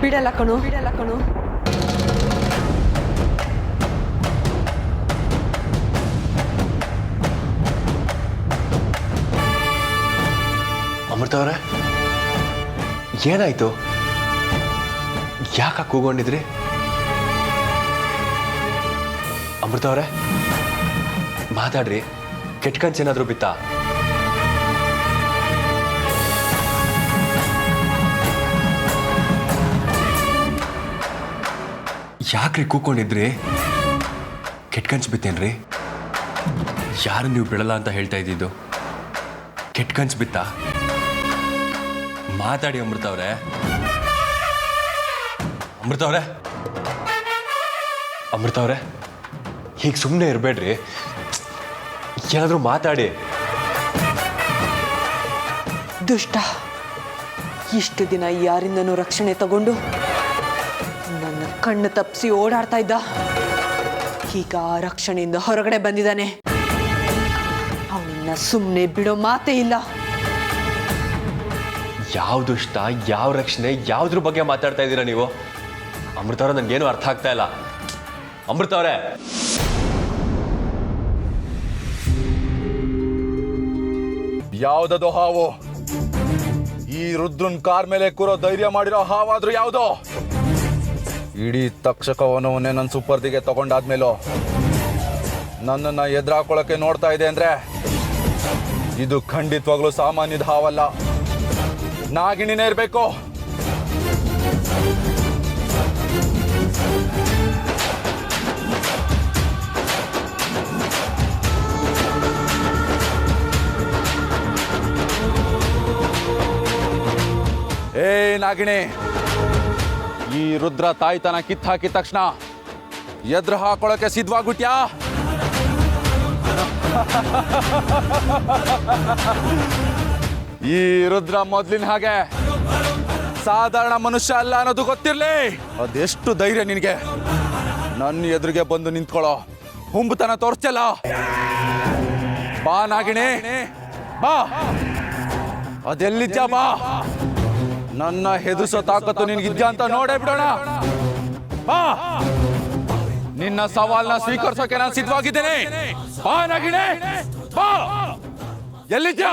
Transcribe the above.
ಬಿಡಲ್ಲ ಕಣು ಬಿಡಲ್ಲ ಕಣು. ಅಮೃತ ಅವರೇ, ಏನಾಯ್ತು? ಯಾಕೆ ಕೂಗೊಂಡಿದ್ರಿ? ಅಮೃತ ಅವರೇ ಮಾತಾಡ್ರಿ. ಕೆಟ್ಟ ಕನ್ಸೇನಾದ್ರೂ ಬಿತ್ತಾ? ಯಾಕ್ರಿ ಕೂಕೊಂಡಿದ್ರಿ? ಕೆಟ್ಟ ಕನ್ಸು ಬಿತ್ತೇನ್ರಿ? ಯಾರು ನೀವು ಬಿಡಲ್ಲ ಅಂತ ಹೇಳ್ತಾ ಇದ್ದಿದ್ದು? ಕೆಟ್ಟ ಕನ್ಸು ಬಿತ್ತಾ? ಮಾತಾಡಿ ಅಮೃತ ಅವರೇ. ಅಮೃತ ಅವರೇ, ಅಮೃತ ಅವರೇ, ಹೀಗೆ ಸುಮ್ಮನೆ ಇರಬೇಡ್ರಿ. ಏನಾದರೂ ಮಾತಾಡಿ. ದುಷ್ಟ ಇಷ್ಟು ದಿನ ಯಾರಿಂದನೂ ರಕ್ಷಣೆ ತಗೊಂಡು ನನ್ನ ಕಣ್ಣು ತಪ್ಪಿಸಿ ಓಡಾಡ್ತಾ ಇದ್ದ. ಈಗ ಆ ರಕ್ಷಣೆಯಿಂದ ಹೊರಗಡೆ ಬಂದಿದ್ದಾನೆ. ಅವನನ್ನ ಸುಮ್ಮನೆ ಬಿಡೋ ಮಾತೇ ಇಲ್ಲ. ಯಾವ ದುಷ್ಟ, ಯಾವ ರಕ್ಷಣೆ, ಯಾವುದ್ರ ಬಗ್ಗೆ ಮಾತಾಡ್ತಾ ಇದ್ದೀರಾ ನೀವು? ಅಮೃತ ಅವರೇ, ನನಗೇನು ಅರ್ಥ ಆಗ್ತಾ ಇಲ್ಲ. ಅಮೃತ ಅವರೇ, ಯಾವ್ದದು ಹಾವು? ಈ ರುದ್ರನ್ ಕಾರ್ ಮೇಲೆ ಕೂರೋ ಧೈರ್ಯ ಮಾಡಿರೋ ಹಾವಾದ್ರೂ ಯಾವ್ದೋ? ಇಡೀ ತಕ್ಷಕವನವನ್ನೇ ನನ್ನ ಸುಪರ್ದಿಗೆ ತಗೊಂಡಾದ್ಮೇಲೂ ನನ್ನನ್ನ ಎದುರಾಕೊಳ್ಳೋಕೆ ನೋಡ್ತಾ ಇದೆ ಅಂದ್ರೆ ಇದು ಖಂಡಿತವಾಗ್ಲೂ ಸಾಮಾನ್ಯದ ಹಾವಲ್ಲ, ನಾಗಿಣಿನೇ ಇರ್ಬೇಕು. ಏ ನಾಗಿಣಿ, ಈ ರುದ್ರ ತಾಯ್ತನ ಕಿತ್ತಾಕಿದ ತಕ್ಷಣ ಎದುರು ಹಾಕೊಳ್ಳೋಕೆ ಸಿದ್ಧವಾಗ್ಬಿಟ್ಯಾ? ಈ ರುದ್ರ ಮೊದ್ಲಿನ ಹಾಗೆ ಸಾಧಾರಣ ಮನುಷ್ಯ ಅಲ್ಲ ಅನ್ನೋದು ಗೊತ್ತಿರ್ಲಿ. ಅದೆಷ್ಟು ಧೈರ್ಯ ನಿನಗೆ? ನನ್ನ ಎದುರಿಗೆ ಬಂದು ನಿಂತ್ಕೊಳ್ಳೋ ಹುಂಬತನ ತೋರಿಸ್ತಿಲ್ಲ. ಬಾ ನಾಗಿಣಿ, ಬಾ. ಅದೆಲ್ಲಿದ್ಯಾ? ಬಾ. ನನ್ನ ಹೆದರ್ಸೋ ತಾಕತ್ತು ನಿನ್ಗಿದ್ಯಾ ಅಂತ ನೋಡೇ ಬಿಡೋಣ. ಬಾ, ನಿನ್ನ ಸವಾಲ್ನ ಸ್ವೀಕರಿಸೋಕೆ ನಾನು ಸಿದ್ಧವಾಗಿದ್ದೇನೆ. ಬಾ ನಾಗಿಣಿ, ಬಾ. ಎಲ್ಲಿದ್ಯಾ?